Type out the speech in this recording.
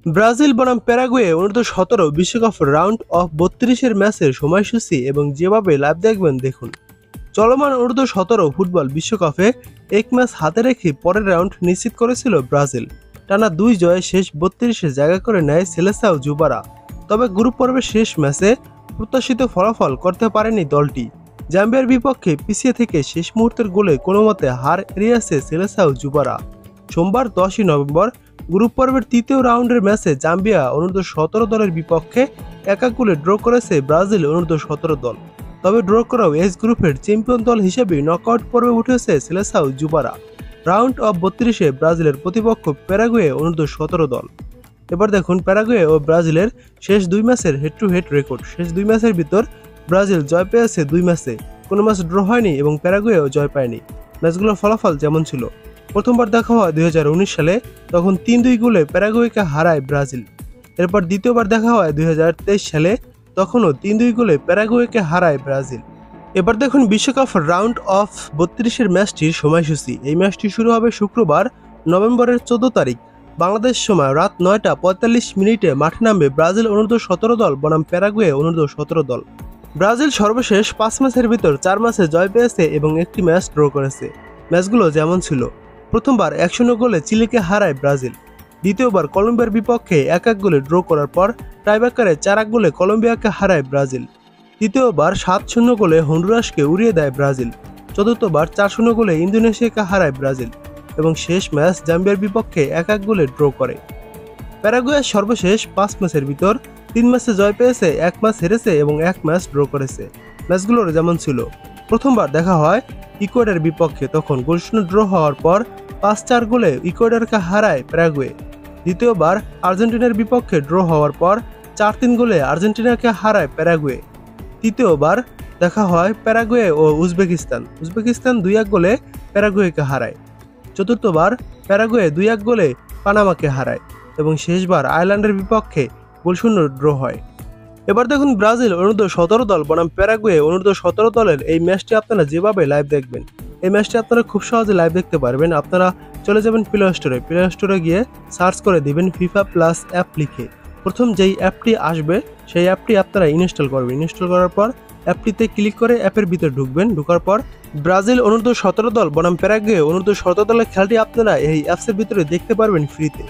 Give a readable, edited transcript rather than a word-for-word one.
Brazil বনাম Paraguay অনূর্ধ্ব-17 বিশ্বকাপ round of 32-এর ম্যাচের সময়সূচি এবং যেভাবে লাইভ দেখবেন দেখুন। চলমান অনূর্ধ্ব-17 ফুটবল বিশ্বকাপে এক ম্যাচ হাতে রেখে পরের রাউন্ড নিশ্চিত করেছিল ব্রাজিল। টানা 2 জয়ে শেষ 32-এ জায়গা করে নেয় সেলেসাও জুবারা। তবে গ্রুপ পর্বের শেষ ম্যাচে প্রত্যাশিত ফলাফল করতে পারেনি দলটি। জাম্বিয়ার বিপক্ষে পিছিয়ে থেকে শেষ মুহূর্তের গোলে কোনোমতে হার এড়িয়েছে সেলেসাও জুবারা। সোমবার 10ই নভেম্বর গ্রুপ পর্বের তৃতীয় রাউন্ডের ম্যাচে জাম্বিয়া অনূর্ধ্ব-17 দলের বিপক্ষে 1-1 গোলে ড্র করেছে ব্রাজিল অনূর্ধ্ব-17 দল। তবে ড্র করাও এস গ্রুপের চ্যাম্পিয়ন দল হিসেবে নকআউট পর্বে উঠেছে সেলেসাও জুবারা। রাউন্ড অফ 32-এ ব্রাজিলের প্রতিপক্ষ প্যারাগুয়ে অনূর্ধ্ব-17 দল। এবার দেখুন প্যারাগুয়ে ও ব্রাজিলের শেষ 2 ম্যাচের হেড টু হেড রেকর্ড। শেষ 2 ম্যাচের ভিতর ব্রাজিল জয় পেয়েছে 2 ম্যাচে, কোনো ম্যাচ ড্র হয়নি এবং প্যারাগুয়েও জয় পায়নি। ম্যাচগুলোর ফলাফল যেমন ছিল: প্রথমবার দেখা হয় 2019 সালে, তখন 3-2 গোলে প্যারাগুয়েকে হারায় ব্রাজিল। এরপর দ্বিতীয়বার দেখা হয় 2023 সালে, তখনও 3-2 গোলে প্যারাগুয়েকে হারায় ব্রাজিল। এবার দেখুন বিশ্বকাপ রাউন্ড অফ 32-এর ম্যাচটির সময়সূচি। এই ম্যাচটি শুরু হবে শুক্রবার নভেম্বরের 14 তারিখ বাংলাদেশ সময় রাত 9টা 45 মিনিটে মাঠে নামবে ব্রাজিল অনূর্ধ্ব-17 দল বনাম প্যারাগুয়ে অনূর্ধ্ব-17 দল। ব্রাজিল সর্বশেষ 5 ম্যাচের ভিতর 4 ম্যাচে জয় পেয়েছে এবং একটি ম্যাচ ড্র করেছে। ম্যাচগুলো যেমন ছিল: প্রথমবার 1-0 গোলে চিলিকে হারায় ব্রাজিল। দ্বিতীয়বার কলম্বিয়ার বিপক্ষে 1-1 গোলে ড্র করার পর টাইব্রেকারে 4-1 গোলে কলম্বিয়াকে হারায় ব্রাজিল। তৃতীয়বার 7-0 গোলে হন্ডুরাসকে উড়িয়ে দেয় ব্রাজিল। চতুর্থবার 4-0 গোলে ইন্দোনেশিয়াকে হারায় ব্রাজিল এবং শেষ ম্যাচ জাম্বিয়ার বিপক্ষে 1-1 গোলে ড্র করে। প্যারাগুয়ে সর্বশেষ 5 ম্যাচের ভিতর 3 ম্যাচে জয় পেয়েছে, 1 ম্যাচ হেরেছে এবং 1 ম্যাচ ড্র করেছে। ম্যাচগুলোর যেমন ছিল: প্রথমবার দেখা হয় ইকুয়েডরের বিপক্ষে, তখন গোলশূন্য ড্র হওয়ার পর 5-4 গোলে ইকুয়েডরকে হারায় প্যারাগুয়ে। দ্বিতীয়বার আর্জেন্টিনার বিপক্ষে ড্র হওয়ার পর 4-3 গোলে আর্জেন্টিনাকে হারায় প্যারাগুয়ে। তৃতীয়বার দেখা হয় প্যারাগুয়ে ও উজবেকিস্তান 2-1 গোলে প্যারাগুয়েকে হারায়। চতুর্থবার প্যারাগুয়ে 2-1 গোলে পানামাকে হারায় এবং শেষবার আয়ারল্যান্ডের বিপক্ষে গোলশূন্য ড্র হয়। এবার দেখুন ব্রাজিল অনূর্ধ্ব-17 দল বনাম প্যারাগুয়ে অনূর্ধ্ব-17 দলের এই ম্যাচটি আপনারা যেভাবে লাইভ দেখবেন, এই ম্যাচটি আপনারা খুব সহজে লাইভ দেখতে পারবেন। আপনারা চলে যাবেন প্লে স্টোরে গিয়ে সার্চ করে দিবেন ফিফা প্লাস অ্যাপ লিখে। প্রথম যেই অ্যাপটি আসবে সেই অ্যাপটি আপনারা ইনস্টল করবেন। ইনস্টল করার পর অ্যাপটিতে ক্লিক করে অ্যাপের ভিতরে ঢুকবেন। ঢোকার পর ব্রাজিল অনূর্ধ্ব-17 দল বনাম প্যারাগুয়ে অনূর্ধ্ব-17 দলের খেলাটি আপনারা এই অ্যাপসের ভিতরে দেখতে পারবেন ফ্রিতে।